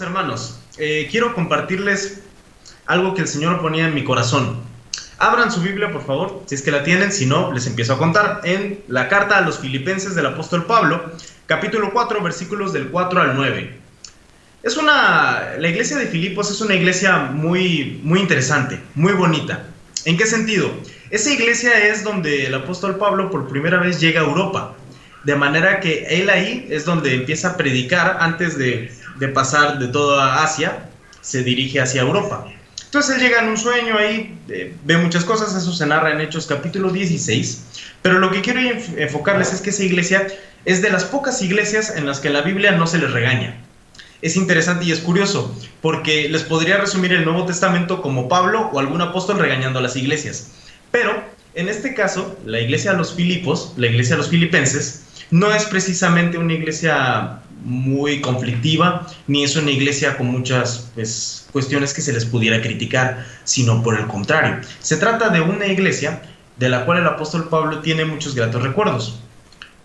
hermanos, quiero compartirles algo que el Señor ponía en mi corazón. Abran su Biblia, por favor, si es que la tienen. Si no, les empiezo a contar. En la carta a los Filipenses del apóstol Pablo, capítulo 4, versículos del 4 al 9. La iglesia de Filipos es una iglesia muy interesante, muy bonita. ¿En qué sentido? Esa iglesia es donde el apóstol Pablo por primera vez llega a Europa. De manera que él ahí es donde empieza a predicar antes de pasar de toda Asia, se dirige hacia Europa. Entonces él llega en un sueño ahí, ve muchas cosas, eso se narra en Hechos capítulo 16, pero lo que quiero enfocarles es que esa iglesia es de las pocas iglesias en las que la Biblia no se les regaña. Es interesante y es curioso, porque les podría resumir el Nuevo Testamento como Pablo o algún apóstol regañando a las iglesias. Pero en este caso, la iglesia de los Filipos, la iglesia de los filipenses, no es precisamente una iglesia muy conflictiva, ni es una iglesia con muchas cuestiones que se les pudiera criticar, sino por el contrario. Se trata de una iglesia de la cual el apóstol Pablo tiene muchos gratos recuerdos.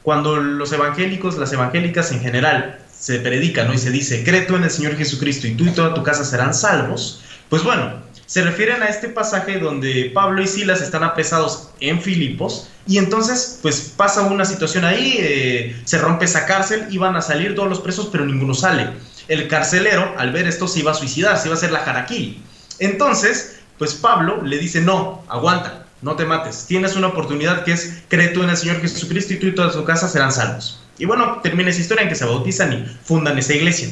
Cuando los evangélicos, las evangélicas en general, se predica, ¿no? Y se dice, cree tú en el Señor Jesucristo y tú y toda tu casa serán salvos, pues bueno, se refieren a este pasaje donde Pablo y Silas están apresados en Filipos y entonces pues pasa una situación ahí, se rompe esa cárcel, iban a salir todos los presos pero ninguno sale. El carcelero al ver esto se iba a suicidar, se iba a hacer la harakiri. Entonces pues Pablo le dice, no, aguanta, no te mates, tienes una oportunidad que es cree tú en el Señor Jesucristo y tú y toda tu casa serán salvos. Y bueno, termina esa historia en que se bautizan y fundan esa iglesia.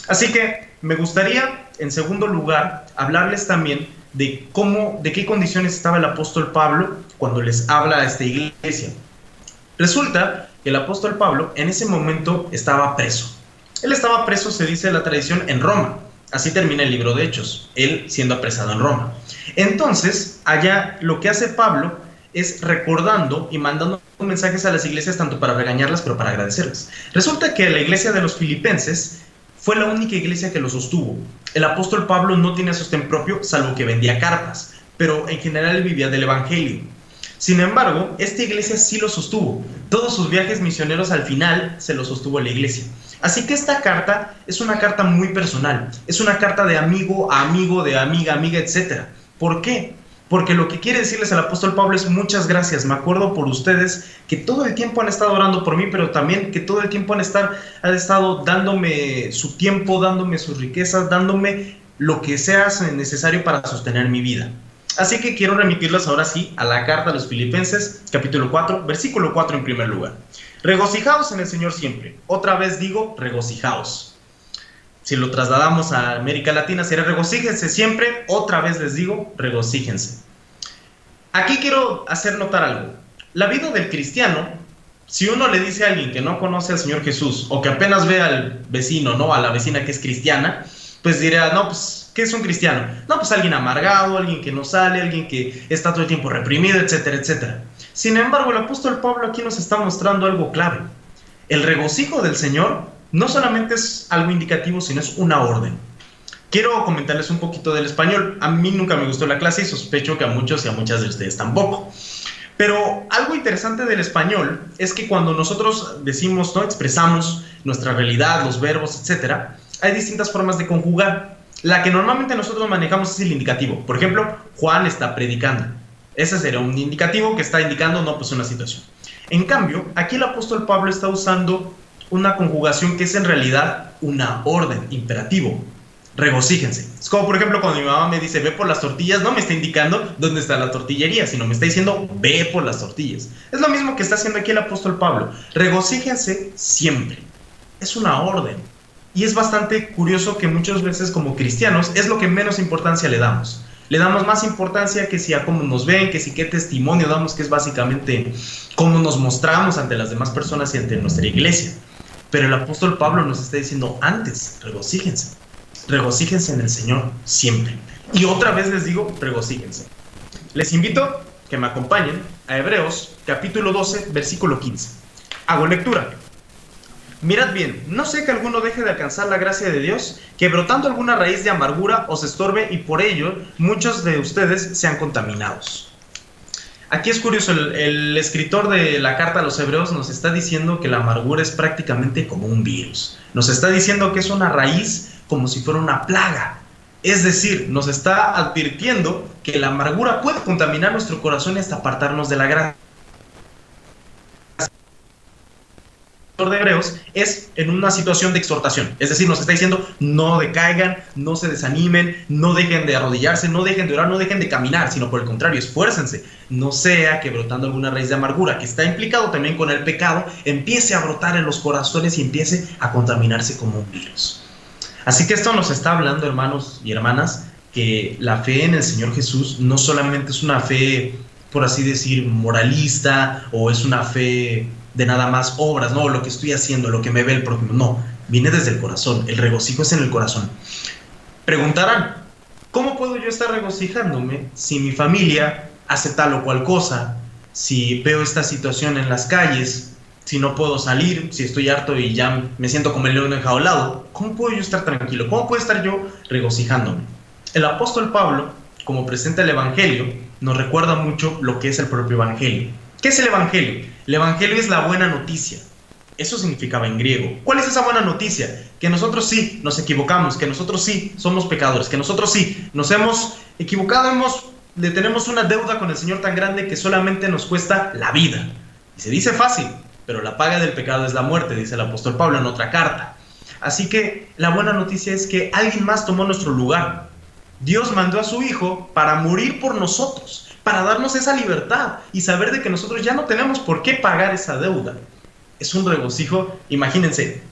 Así que me gustaría, en segundo lugar, hablarles también de qué condiciones estaba el apóstol Pablo cuando les habla a esta iglesia. Resulta que el apóstol Pablo en ese momento estaba preso. Él estaba preso, se dice la tradición, en Roma. Así termina el libro de Hechos, él siendo apresado en Roma. Entonces, allá lo que hace Pablo es recordando y mandando mensajes a las iglesias tanto para regañarlas, pero para agradecerles. Resulta que la iglesia de los filipenses fue la única iglesia que lo sostuvo. El apóstol Pablo no tenía sostén propio, salvo que vendía carpas, pero en general vivía del evangelio. Sin embargo, esta iglesia sí lo sostuvo. Todos sus viajes misioneros al final se los sostuvo la iglesia. Así que esta carta es una carta muy personal. Es una carta de amigo a amigo, de amiga a amiga, etc. ¿Por qué? Porque lo que quiere decirles el apóstol Pablo es muchas gracias, me acuerdo por ustedes que todo el tiempo han estado orando por mí, pero también que todo el tiempo han estado dándome su tiempo, dándome sus riquezas, dándome lo que sea necesario para sostener mi vida. Así que quiero remitirlos ahora sí a la carta a los Filipenses, capítulo 4, versículo 4 en primer lugar. Regocijaos en el Señor siempre. Otra vez digo, regocijaos. Si lo trasladamos a América Latina, sería regocíjense siempre. Otra vez les digo, regocíjense. Aquí quiero hacer notar algo. La vida del cristiano, si uno le dice a alguien que no conoce al Señor Jesús, o que apenas ve al vecino, ¿no? A la vecina que es cristiana, pues dirá, no, pues, ¿qué es un cristiano? No, pues alguien amargado, alguien que no sale, alguien que está todo el tiempo reprimido, etcétera, etcétera. Sin embargo, el apóstol Pablo aquí nos está mostrando algo clave. El regocijo del Señor no solamente es algo indicativo, sino es una orden. Quiero comentarles un poquito del español. A mí nunca me gustó la clase y sospecho que a muchos y a muchas de ustedes tampoco. Pero algo interesante del español es que cuando nosotros decimos, ¿no? Expresamos nuestra realidad, los verbos, etc., hay distintas formas de conjugar. La que normalmente nosotros manejamos es el indicativo. Por ejemplo, Juan está predicando. Ese sería un indicativo que está indicando, no, pues una situación. En cambio, aquí el apóstol Pablo está usando una conjugación que es en realidad una orden, imperativo. Regocíjense. Es como por ejemplo cuando mi mamá me dice ve por las tortillas, no me está indicando dónde está la tortillería, sino me está diciendo ve por las tortillas. Es lo mismo que está haciendo aquí el apóstol Pablo. Regocíjense siempre. Es una orden. Y es bastante curioso que muchas veces como cristianos es lo que menos importancia le damos. Le damos más importancia que si a cómo nos ven, que si qué testimonio damos, que es básicamente cómo nos mostramos ante las demás personas y ante nuestra iglesia. Pero el apóstol Pablo nos está diciendo antes, regocíjense. Regocíjense en el Señor siempre. Y otra vez les digo, regocíjense. Les invito que me acompañen a Hebreos, capítulo 12, versículo 15. Hago lectura. Mirad bien, no sé que alguno deje de alcanzar la gracia de Dios, que brotando alguna raíz de amargura os estorbe y por ello muchos de ustedes sean contaminados. Aquí es curioso, el escritor de la carta a los Hebreos nos está diciendo que la amargura es prácticamente como un virus. Nos está diciendo que es una raíz como si fuera una plaga. Es decir, nos está advirtiendo que la amargura puede contaminar nuestro corazón y hasta apartarnos de la gracia. De Hebreos es en una situación de exhortación, es decir, nos está diciendo no decaigan, no se desanimen, no dejen de arrodillarse, no dejen de orar, no dejen de caminar, sino por el contrario, esfuércense, no sea que brotando alguna raíz de amargura que está implicado también con el pecado, empiece a brotar en los corazones y empiece a contaminarse como un virus. Así que esto nos está hablando, hermanos y hermanas, que la fe en el Señor Jesús no solamente es una fe, por así decir, moralista, o es una fe de nada más obras, no, lo que estoy haciendo, lo que me ve el prójimo, no, viene desde el corazón, el regocijo es en el corazón. Preguntarán, ¿cómo puedo yo estar regocijándome si mi familia hace tal o cual cosa, si veo esta situación en las calles, si no puedo salir, si estoy harto y ya me siento como el león enjaulado? ¿Cómo puedo yo estar tranquilo? ¿Cómo puedo estar yo regocijándome? El apóstol Pablo, como presenta el Evangelio, nos recuerda mucho lo que es el propio Evangelio. ¿Qué es el Evangelio? El Evangelio es la buena noticia. Eso significaba en griego. ¿Cuál es esa buena noticia? Que nosotros sí nos equivocamos, que nosotros sí somos pecadores, que nosotros sí nos hemos equivocado, le tenemos una deuda con el Señor tan grande que solamente nos cuesta la vida. Y se dice fácil, pero la paga del pecado es la muerte, dice el apóstol Pablo en otra carta. Así que la buena noticia es que alguien más tomó nuestro lugar. Dios mandó a su Hijo para morir por nosotros, para darnos esa libertad y saber de que nosotros ya no tenemos por qué pagar esa deuda. Es un regocijo, imagínense.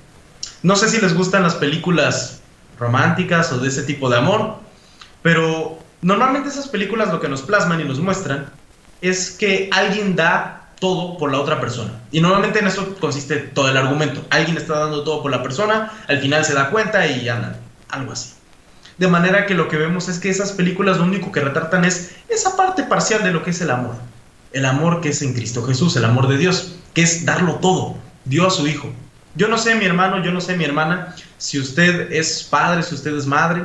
No sé si les gustan las películas románticas o de ese tipo de amor, pero normalmente esas películas lo que nos plasman y nos muestran es que alguien da todo por la otra persona. Y normalmente en eso consiste todo el argumento. Alguien está dando todo por la persona, al final se da cuenta y anda, algo así. De manera que lo que vemos es que esas películas lo único que retratan es esa parte parcial de lo que es el amor. El amor que es en Cristo Jesús, el amor de Dios, que es darlo todo. Dio a su Hijo. Yo no sé, mi hermano, yo no sé, mi hermana, si usted es padre, si usted es madre.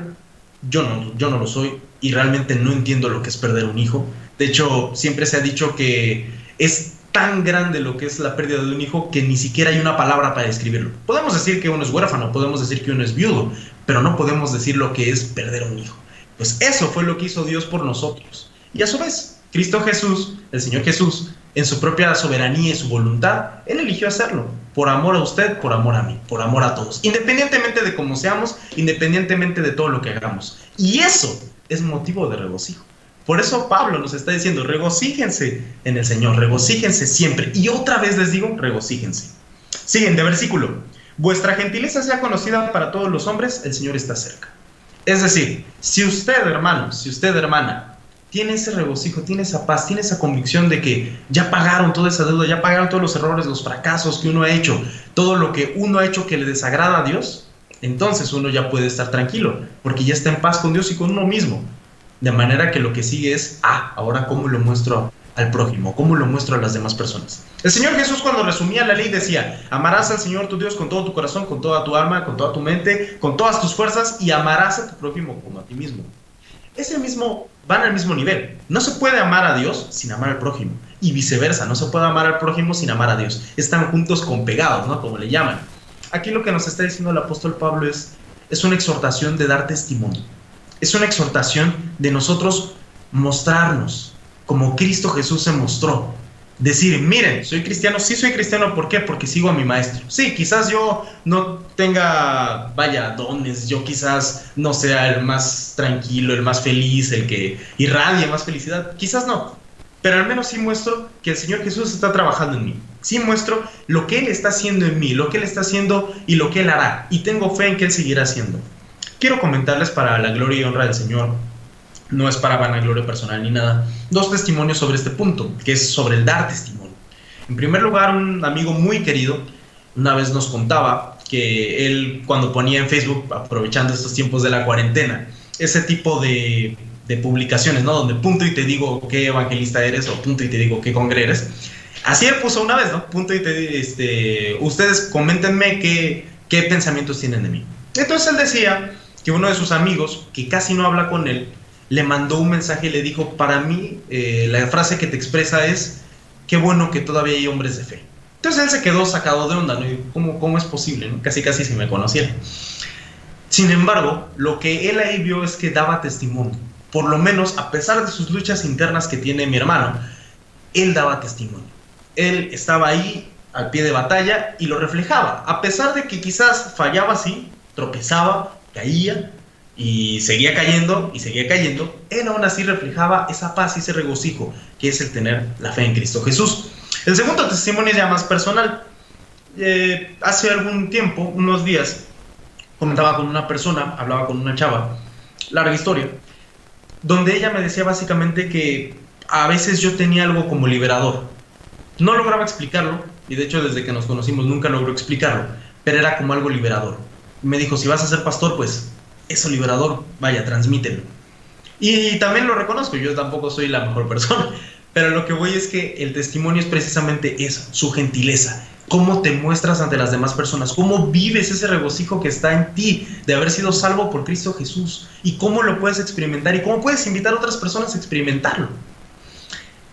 Yo no lo soy y realmente no entiendo lo que es perder un hijo. De hecho, siempre se ha dicho que es tan grande lo que es la pérdida de un hijo que ni siquiera hay una palabra para describirlo. Podemos decir que uno es huérfano, podemos decir que uno es viudo, pero no podemos decir lo que es perder un hijo. Pues eso fue lo que hizo Dios por nosotros. Y a su vez, Cristo Jesús, el Señor Jesús, en su propia soberanía y su voluntad, Él eligió hacerlo, por amor a usted, por amor a mí, por amor a todos, independientemente de cómo seamos, independientemente de todo lo que hagamos. Y eso es motivo de regocijo. Por eso Pablo nos está diciendo, regocíjense en el Señor, regocíjense siempre. Y otra vez les digo, regocíjense. Siguiente versículo. Vuestra gentileza sea conocida para todos los hombres, el Señor está cerca. Es decir, si usted, hermano, si usted, hermana, tiene ese regocijo, tiene esa paz, tiene esa convicción de que ya pagaron toda esa deuda, ya pagaron todos los errores, los fracasos que uno ha hecho, todo lo que uno ha hecho que le desagrada a Dios, entonces uno ya puede estar tranquilo, porque ya está en paz con Dios y con uno mismo. De manera que lo que sigue es, ahora cómo lo muestro al prójimo, cómo lo muestro a las demás personas. El Señor Jesús, cuando resumía la ley, decía, amarás al Señor tu Dios con todo tu corazón, con toda tu alma, con toda tu mente, con todas tus fuerzas, y amarás a tu prójimo como a ti mismo. Van al mismo nivel. No se puede amar a Dios sin amar al prójimo, y viceversa, no se puede amar al prójimo sin amar a Dios. Están juntos con pegados, ¿no? Como le llaman. Aquí lo que nos está diciendo el apóstol Pablo es una exhortación de dar testimonio. Es una exhortación de nosotros mostrarnos como Cristo Jesús se mostró. Decir, miren, soy cristiano. Sí soy cristiano, ¿por qué? Porque sigo a mi maestro. Sí, quizás yo no tenga, dones, yo quizás no sea el más tranquilo, el más feliz, el que irradia más felicidad. Quizás no, pero al menos sí muestro que el Señor Jesús está trabajando en mí. Sí muestro lo que Él está haciendo en mí, lo que Él está haciendo y lo que Él hará. Y tengo fe en que Él seguirá haciendo. Quiero comentarles para la gloria y honra del Señor, no es para vanagloria personal ni nada, 2 testimonios sobre este punto, que es sobre el dar testimonio. En primer lugar, un amigo muy querido una vez nos contaba que él, cuando ponía en Facebook, aprovechando estos tiempos de la cuarentena, ese tipo de publicaciones, ¿no? Donde punto y te digo qué evangelista eres, o punto y te digo qué congre eres. Así él puso una vez, ¿no? Punto y ustedes coméntenme qué pensamientos tienen de mí. Entonces él decía que uno de sus amigos, que casi no habla con él, le mandó un mensaje y le dijo, para mí, la frase que te expresa es, qué bueno que todavía hay hombres de fe. Entonces él se quedó sacado de onda, ¿no? ¿Cómo es posible, ¿no? Casi si me conociera. Sin embargo, lo que él ahí vio es que daba testimonio. Por lo menos, a pesar de sus luchas internas que tiene mi hermano, él daba testimonio. Él estaba ahí al pie de batalla y lo reflejaba. A pesar de que quizás fallaba así, tropezaba, caía y seguía cayendo, él aún así reflejaba esa paz y ese regocijo que es el tener la fe en Cristo Jesús. El segundo testimonio es ya más personal. Hace algún tiempo, unos días, comentaba con una persona, hablaba con una chava, larga historia, donde ella me decía básicamente que a veces yo tenía algo como liberador. No lograba explicarlo, y de hecho desde que nos conocimos nunca logró explicarlo, pero era como algo liberador. Me dijo, si vas a ser pastor, pues eso liberador, vaya, transmítelo. Y también lo reconozco, yo tampoco soy la mejor persona, pero lo que voy es que el testimonio es precisamente eso, su gentileza. Cómo te muestras ante las demás personas, cómo vives ese regocijo que está en ti de haber sido salvo por Cristo Jesús y cómo lo puedes experimentar y cómo puedes invitar a otras personas a experimentarlo.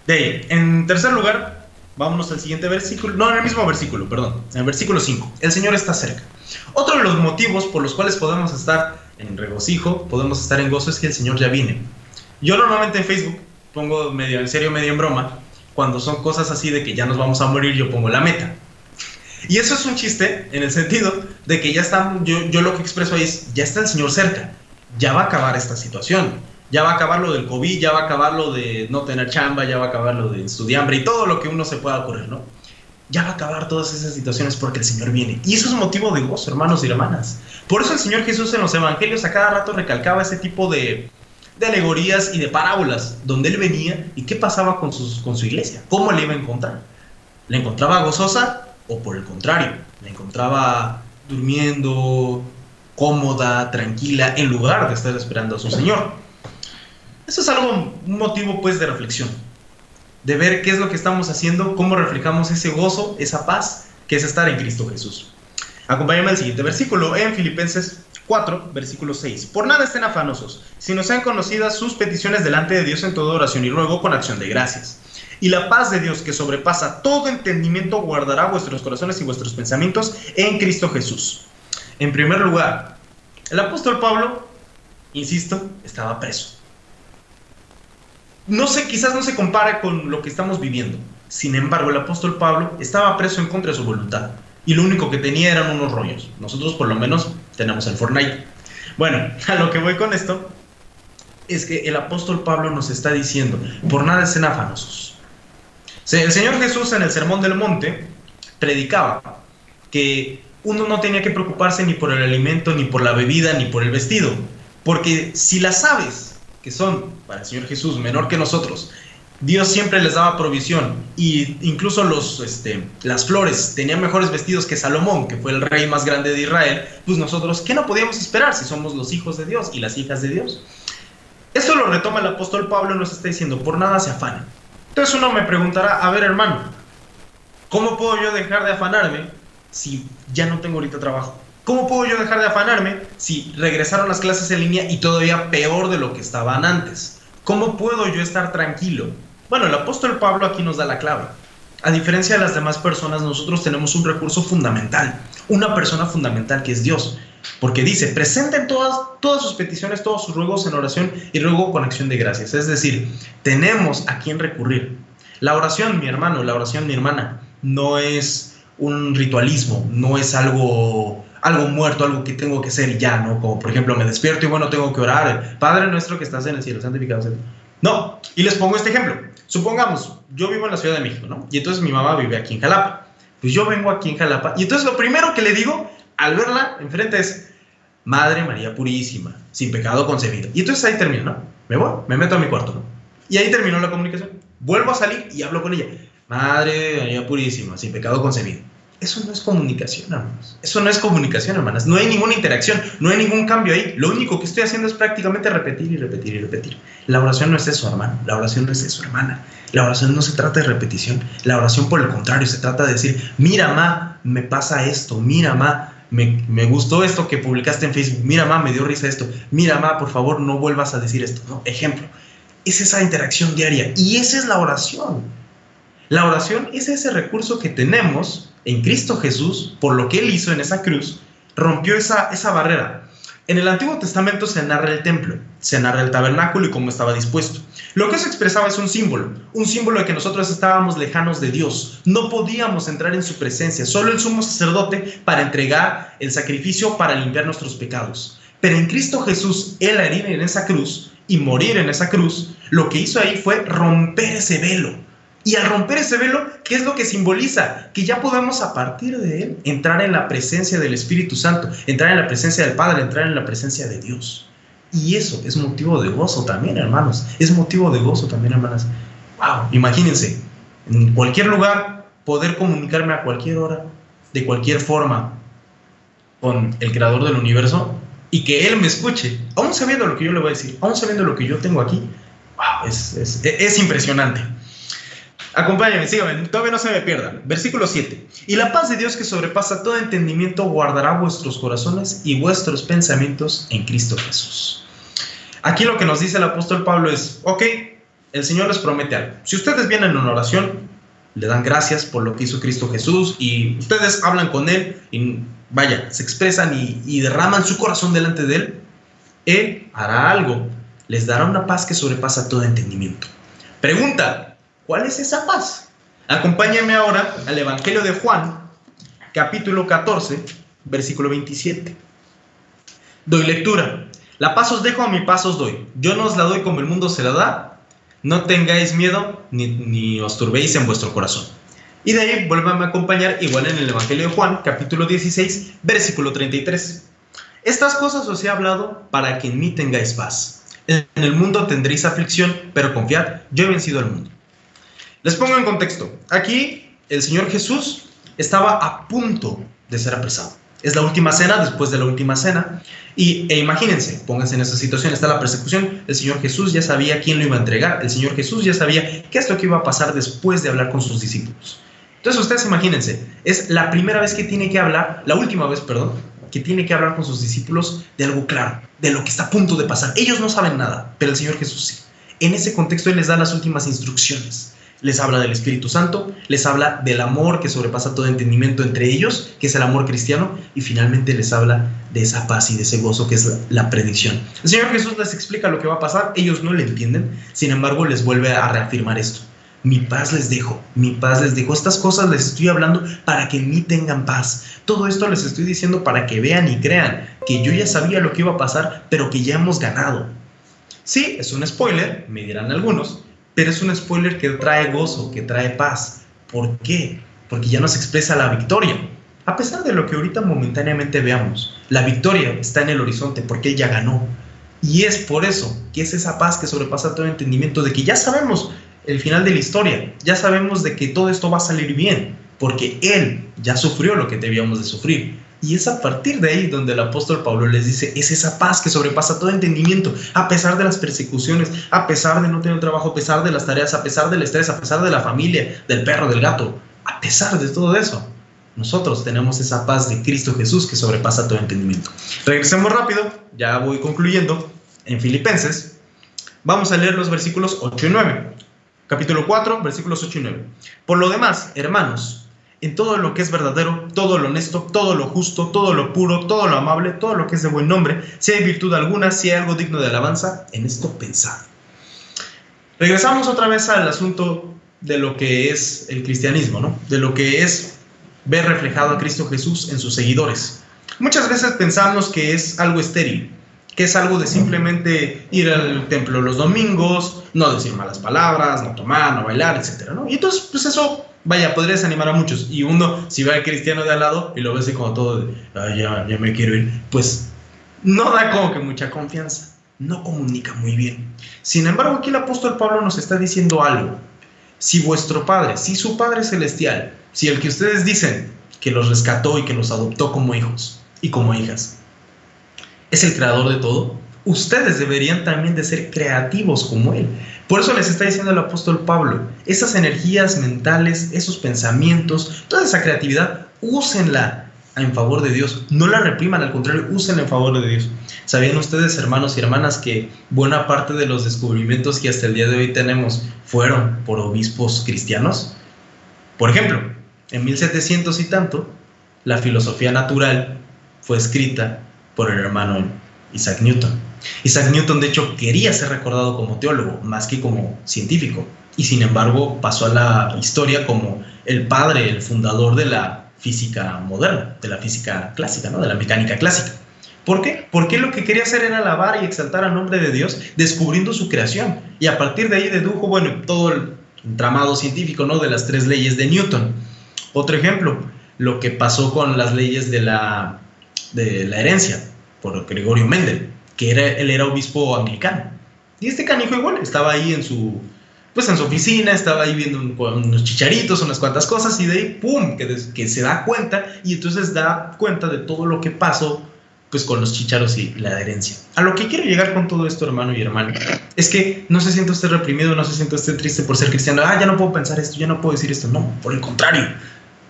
De ahí, en tercer lugar, vámonos al siguiente versículo, no, en el mismo versículo, perdón, en el versículo 5, el Señor está cerca. Otro de los motivos por los cuales podemos estar en regocijo, podemos estar en gozo, es que el Señor ya viene. Yo normalmente en Facebook pongo medio en serio, medio en broma, cuando son cosas así de que ya nos vamos a morir, yo pongo la meta. Y eso es un chiste en el sentido de que ya está, yo lo que expreso ahí es, ya está el Señor cerca, ya va a acabar esta situación, ya va a acabar lo del COVID, ya va a acabar lo de no tener chamba, ya va a acabar lo de estudiambre y todo lo que uno se pueda ocurrir, ¿no? Ya va a acabar todas esas situaciones porque el Señor viene. Y eso es motivo de gozo, hermanos y hermanas. Por eso el Señor Jesús en los evangelios a cada rato recalcaba ese tipo de alegorías y de parábolas, donde Él venía y qué pasaba con su iglesia, cómo le iba a encontrar. ¿La encontraba gozosa? O por el contrario, la encontraba durmiendo, cómoda, tranquila, en lugar de estar esperando a su Señor. Eso es algo, un motivo pues de reflexión, de ver qué es lo que estamos haciendo, cómo reflejamos ese gozo, esa paz, que es estar en Cristo Jesús. Acompáñame al siguiente versículo, en Filipenses 4, versículo 6. Por nada estén afanosos, sino sean conocidas sus peticiones delante de Dios en toda oración y ruego con acción de gracias. Y la paz de Dios, que sobrepasa todo entendimiento, guardará vuestros corazones y vuestros pensamientos en Cristo Jesús. En primer lugar, el apóstol Pablo, insisto, estaba preso. No sé, quizás no se compare con lo que estamos viviendo. Sin embargo, el apóstol Pablo estaba preso en contra de su voluntad. Y lo único que tenía eran unos rollos. Nosotros por lo menos tenemos el Fortnite. Bueno, a lo que voy con esto es que el apóstol Pablo nos está diciendo, por nada estén afanosos. El Señor Jesús en el Sermón del Monte predicaba que uno no tenía que preocuparse ni por el alimento, ni por la bebida, ni por el vestido. Porque si las aves, que son para el Señor Jesús menor que nosotros, Dios siempre les daba provisión, y incluso las flores tenían mejores vestidos que Salomón, que fue el rey más grande de Israel, pues nosotros, ¿qué no podíamos esperar si somos los hijos de Dios y las hijas de Dios? Esto lo retoma el apóstol Pablo y nos está diciendo, por nada se afanen. Entonces uno me preguntará, a ver hermano, ¿cómo puedo yo dejar de afanarme si ya no tengo ahorita trabajo? ¿Cómo puedo yo dejar de afanarme si regresaron las clases en línea y todavía peor de lo que estaban antes? ¿Cómo puedo yo estar tranquilo? Bueno, el apóstol Pablo aquí nos da la clave. A diferencia de las demás personas, nosotros tenemos un recurso fundamental, una persona fundamental que es Dios. Porque dice, presenten todas sus peticiones, todos sus ruegos en oración y ruego con acción de gracias. Es decir, tenemos a quién recurrir. La oración, mi hermano, la oración, mi hermana, no es un ritualismo, no es algo muerto, algo que tengo que hacer ya, ¿no? Como por ejemplo, me despierto y bueno, tengo que orar, Padre nuestro que estás en el cielo, santificado sea. No, y les pongo este ejemplo. Supongamos, yo vivo en la Ciudad de México, ¿no? Y entonces mi mamá vive aquí en Jalapa. Pues yo vengo aquí en Jalapa y entonces lo primero que le digo al verla enfrente es, Madre María Purísima, sin pecado concebido. Y entonces ahí termino, ¿no? Me voy, me meto a mi cuarto, ¿no? Y ahí terminó la comunicación. Vuelvo a salir y hablo con ella. Madre María Purísima, sin pecado concebido. Eso no es comunicación, hermanos. Eso no es comunicación, hermanas. No hay ninguna interacción, no hay ningún cambio ahí. Lo único que estoy haciendo es prácticamente repetir y repetir y repetir. La oración no es eso, hermano. La oración no es eso, hermana. La oración no se trata de repetición. La oración, por el contrario, se trata de decir, mira, ma, me pasa esto. Mira, ma, me gustó esto que publicaste en Facebook. Mira, ma, me dio risa esto. Mira, ma, por favor, no vuelvas a decir esto. No, ejemplo. Es esa interacción diaria. Y esa es la oración. La oración es ese recurso que tenemos en Cristo Jesús, por lo que Él hizo en esa cruz, rompió esa barrera. En el Antiguo Testamento se narra el templo, se narra el tabernáculo y cómo estaba dispuesto. Lo que eso expresaba es un símbolo de que nosotros estábamos lejanos de Dios. No podíamos entrar en su presencia, solo el sumo sacerdote para entregar el sacrificio para limpiar nuestros pecados. Pero en Cristo Jesús, Él al ir en esa cruz y morir en esa cruz, lo que hizo ahí fue romper ese velo. Y al romper ese velo, ¿qué es lo que simboliza? Que ya podemos a partir de él entrar en la presencia del Espíritu Santo, entrar en la presencia del Padre, entrar en la presencia de Dios. Y eso es motivo de gozo también, hermanos. Es motivo de gozo también, hermanas. ¡Wow! Imagínense, en cualquier lugar, poder comunicarme a cualquier hora, de cualquier forma, con el Creador del universo, y que Él me escuche, aún sabiendo lo que yo le voy a decir, aún sabiendo lo que yo tengo aquí. ¡Wow! Es impresionante. Acompáñenme, síganme, todavía no se me pierdan. Versículo 7. Y la paz de Dios que sobrepasa todo entendimiento guardará vuestros corazones y vuestros pensamientos en Cristo Jesús. Aquí lo que nos dice el apóstol Pablo es, ok, el Señor les promete algo. Si ustedes vienen en oración, le dan gracias por lo que hizo Cristo Jesús y ustedes hablan con Él y vaya, se expresan y derraman su corazón delante de Él hará algo, les dará una paz que sobrepasa todo entendimiento. Pregunta. ¿Cuál es esa paz? Acompáñenme ahora al Evangelio de Juan, capítulo 14, versículo 27. Doy lectura. La paz os dejo, a mi paz os doy. Yo no os la doy como el mundo se la da. No tengáis miedo ni os turbéis en vuestro corazón. Y de ahí vuélvanme a acompañar igual en el Evangelio de Juan, capítulo 16, versículo 33. Estas cosas os he hablado para que en mí tengáis paz. En el mundo tendréis aflicción, pero confiad, yo he vencido al mundo. Les pongo en contexto. Aquí el Señor Jesús estaba a punto de ser apresado. Es la última cena, después de la última cena. E imagínense, pónganse en esa situación, está la persecución. El Señor Jesús ya sabía quién lo iba a entregar. El Señor Jesús ya sabía qué es lo que iba a pasar después de hablar con sus discípulos. Entonces ustedes imagínense, es la primera vez que tiene que hablar, la última vez, perdón, que tiene que hablar con sus discípulos de algo claro, de lo que está a punto de pasar. Ellos no saben nada, pero el Señor Jesús sí. En ese contexto Él les da las últimas instrucciones. Les habla del Espíritu Santo, les habla del amor que sobrepasa todo entendimiento entre ellos, que es el amor cristiano, y finalmente les habla de esa paz y de ese gozo que es la predicción. El Señor Jesús les explica lo que va a pasar, ellos no le entienden, sin embargo les vuelve a reafirmar esto. Mi paz les dejo, estas cosas les estoy hablando para que en mí tengan paz. Todo esto les estoy diciendo para que vean y crean que yo ya sabía lo que iba a pasar, pero que ya hemos ganado. Sí, es un spoiler, me dirán algunos, pero es un spoiler que trae gozo, que trae paz. ¿Por qué? Porque ya nos expresa la victoria. A pesar de lo que ahorita momentáneamente veamos, la victoria está en el horizonte porque Él ya ganó. Y es por eso que es esa paz que sobrepasa todo entendimiento, de que ya sabemos el final de la historia, ya sabemos de que todo esto va a salir bien, porque Él ya sufrió lo que debíamos de sufrir. Y es a partir de ahí donde el apóstol Pablo les dice, es esa paz que sobrepasa todo entendimiento, a pesar de las persecuciones, a pesar de no tener trabajo, a pesar de las tareas, a pesar del estrés, a pesar de la familia, del perro, del gato, a pesar de todo eso, nosotros tenemos esa paz de Cristo Jesús que sobrepasa todo entendimiento. Regresemos rápido, ya voy concluyendo, en Filipenses, vamos a leer los versículos 8 y 9. Capítulo 4, versículos 8 y 9. Por lo demás, hermanos, en todo lo que es verdadero, todo lo honesto, todo lo justo, todo lo puro, todo lo amable, todo lo que es de buen nombre, si hay virtud alguna, si hay algo digno de alabanza, en esto pensad. Regresamos otra vez al asunto de lo que es el cristianismo, ¿no? De lo que es ver reflejado a Cristo Jesús en sus seguidores. Muchas veces pensamos que es algo estéril, que es algo de simplemente ir al templo los domingos, no decir malas palabras, no tomar, no bailar, etc., ¿no? Y entonces, pues eso, vaya, podría desanimar a muchos. Y uno, si ve al cristiano de al lado y lo ve así como todo de, ya me quiero ir, pues no da como que mucha confianza, no comunica muy bien. Sin embargo, aquí el apóstol Pablo nos está diciendo algo. Si vuestro Padre, si su Padre Celestial, si el que ustedes dicen que los rescató y que los adoptó como hijos y como hijas, es el creador de todo, ustedes deberían también de ser creativos como Él. Por eso les está diciendo el apóstol Pablo, esas energías mentales, esos pensamientos, toda esa creatividad, úsenla en favor de Dios. No la repriman, al contrario, úsenla en favor de Dios. ¿Sabían ustedes, hermanos y hermanas, que buena parte de los descubrimientos que hasta el día de hoy tenemos fueron por obispos cristianos? Por ejemplo, en 1700 y tanto, la filosofía natural fue escrita por el hermano Isaac Newton. Isaac Newton, de hecho, quería ser recordado como teólogo, más que como científico. Y sin embargo, pasó a la historia como el padre, el fundador de la física moderna, de la física clásica, ¿no? De la mecánica clásica. ¿Por qué? Porque lo que quería hacer era alabar y exaltar al nombre de Dios, descubriendo su creación. Y a partir de ahí dedujo, bueno, todo el entramado científico, ¿no? De las 3 leyes de Newton. Otro ejemplo, lo que pasó con las leyes de la herencia, por Gregorio Mendel, que él era obispo anglicano. Y este canijo igual estaba ahí en su oficina, estaba ahí viendo unos chicharitos, unas cuantas cosas, y de ahí, ¡pum!, que se da cuenta, y entonces da cuenta de todo lo que pasó pues con los chícharos y la herencia. A lo que quiero llegar con todo esto, hermano y hermana, es que no se sienta usted reprimido, no se sienta usted triste por ser cristiano. Ya no puedo pensar esto, ya no puedo decir esto. No, por el contrario,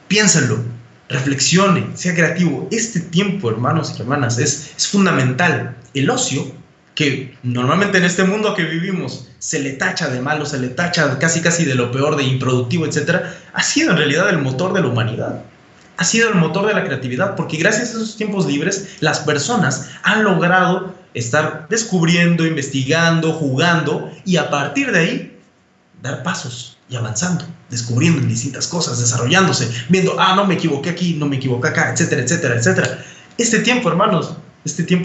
piénsalo, reflexione, sea creativo. Este tiempo, hermanos y hermanas, es fundamental. El ocio, que normalmente en este mundo que vivimos se le tacha de malo, se le tacha casi de lo peor, de improductivo, etcétera, ha sido en realidad el motor de la humanidad. Ha sido el motor de la creatividad, porque gracias a esos tiempos libres, las personas han logrado estar descubriendo, investigando, jugando, y a partir de ahí, dar pasos y avanzando, descubriendo distintas cosas, desarrollándose, viendo, no me equivoqué aquí, no me equivoqué acá, etcétera, etcétera, etcétera. Este tiempo, hermanos,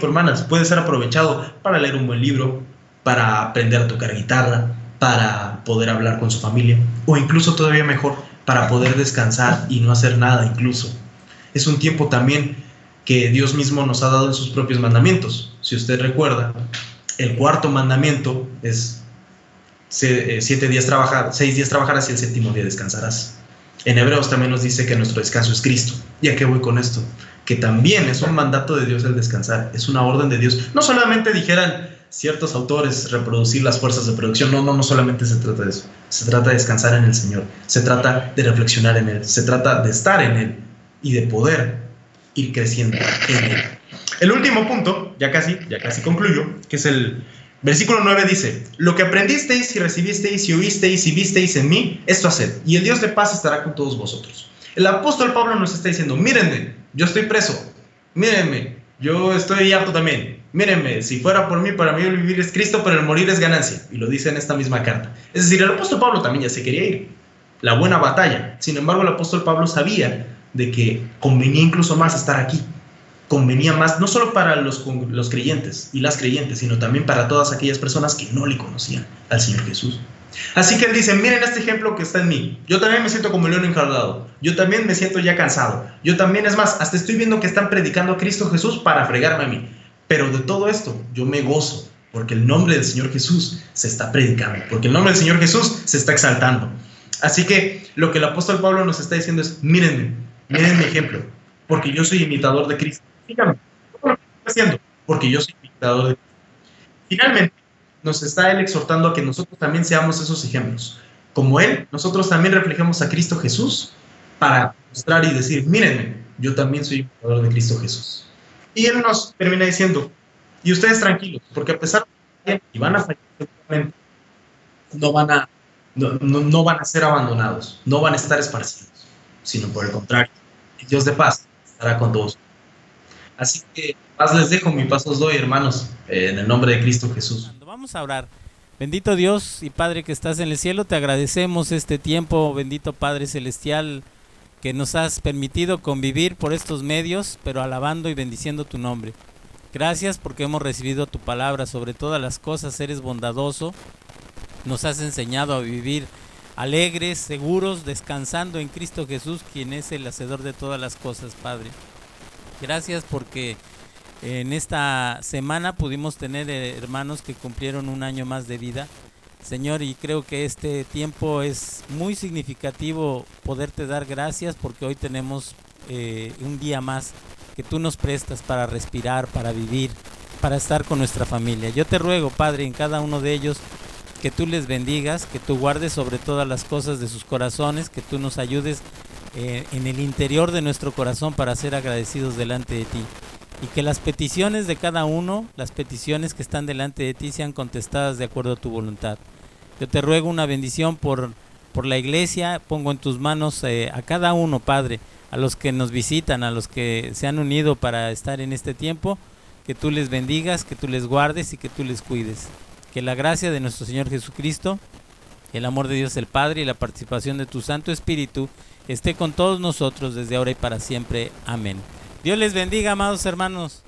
hermanas, puede ser aprovechado para leer un buen libro, para aprender a tocar guitarra, para poder hablar con su familia, o incluso todavía mejor, para poder descansar y no hacer nada incluso. Es un tiempo también que Dios mismo nos ha dado en sus propios mandamientos. Si usted recuerda, el 4.º mandamiento es 6 días trabajarás y el 7º día descansarás. En Hebreos también nos dice que nuestro descanso es Cristo. ¿Y a qué voy con esto? Que también es un mandato de Dios el descansar, es una orden de Dios. No solamente dijeran ciertos autores reproducir las fuerzas de producción, no solamente se trata de eso. Se trata de descansar en el Señor, se trata de reflexionar en Él, se trata de estar en Él y de poder ir creciendo en Él. El último punto, ya casi concluyo, que es el versículo 9, dice: lo que aprendisteis y recibisteis y oísteis y visteis en mí, esto haced, y el Dios de paz estará con todos vosotros. El apóstol Pablo nos está diciendo: mírenme, yo estoy preso, mírenme, yo estoy harto también, mírenme, si fuera por mí, para mí el vivir es Cristo, pero el morir es ganancia. Y lo dice en esta misma carta. Es decir, el apóstol Pablo también ya se quería ir, la buena batalla. Sin embargo, el apóstol Pablo sabía de que convenía incluso más estar aquí. Convenía más, no solo para los creyentes y las creyentes, sino también para todas aquellas personas que no le conocían al Señor Jesús. Así que él dice: miren este ejemplo que está en mí. Yo también me siento como león enjaulado. Yo también me siento ya cansado. Yo también, es más, hasta estoy viendo que están predicando a Cristo Jesús para fregarme a mí. Pero de todo esto yo me gozo, porque el nombre del Señor Jesús se está predicando, porque el nombre del Señor Jesús se está exaltando. Así que lo que el apóstol Pablo nos está diciendo es: miren mi ejemplo, porque yo soy imitador de Cristo. Fíjame, ¿cómo lo estoy haciendo? Porque yo soy imitador de Cristo. Finalmente, nos está él exhortando a que nosotros también seamos esos ejemplos. Como él, nosotros también reflejamos a Cristo Jesús para mostrar y decir: mírenme, yo también soy imitador de Cristo Jesús. Y él nos termina diciendo: y ustedes tranquilos, porque a pesar de que van a fallar, no van a ser abandonados, no van a estar esparcidos, sino por el contrario, el Dios de paz estará con todos. Así que paz les dejo, mi paz os doy, hermanos, en el nombre de Cristo Jesús. Vamos a orar. Bendito Dios y Padre que estás en el cielo, te agradecemos este tiempo, bendito Padre celestial, que nos has permitido convivir por estos medios, pero alabando y bendiciendo tu nombre. Gracias porque hemos recibido tu palabra. Sobre todas las cosas eres bondadoso, nos has enseñado a vivir alegres, seguros, descansando en Cristo Jesús, quien es el hacedor de todas las cosas, Padre. Gracias porque en esta semana pudimos tener hermanos que cumplieron un año más de vida, Señor, y creo que este tiempo es muy significativo poderte dar gracias porque hoy tenemos un día más que tú nos prestas para respirar, para vivir, para estar con nuestra familia. Yo te ruego, Padre, en cada uno de ellos, que tú les bendigas, que tú guardes sobre todas las cosas de sus corazones, que tú nos ayudes en el interior de nuestro corazón para ser agradecidos delante de ti. Y que las peticiones de cada uno, las peticiones que están delante de ti, sean contestadas de acuerdo a tu voluntad. Yo te ruego una bendición por la iglesia. Pongo en tus manos a cada uno, Padre, a los que nos visitan, a los que se han unido para estar en este tiempo, que tú les bendigas, que tú les guardes y que tú les cuides. Que la gracia de nuestro Señor Jesucristo, el amor de Dios el Padre y la participación de tu Santo Espíritu esté con todos nosotros desde ahora y para siempre. Amén. Dios les bendiga, amados hermanos.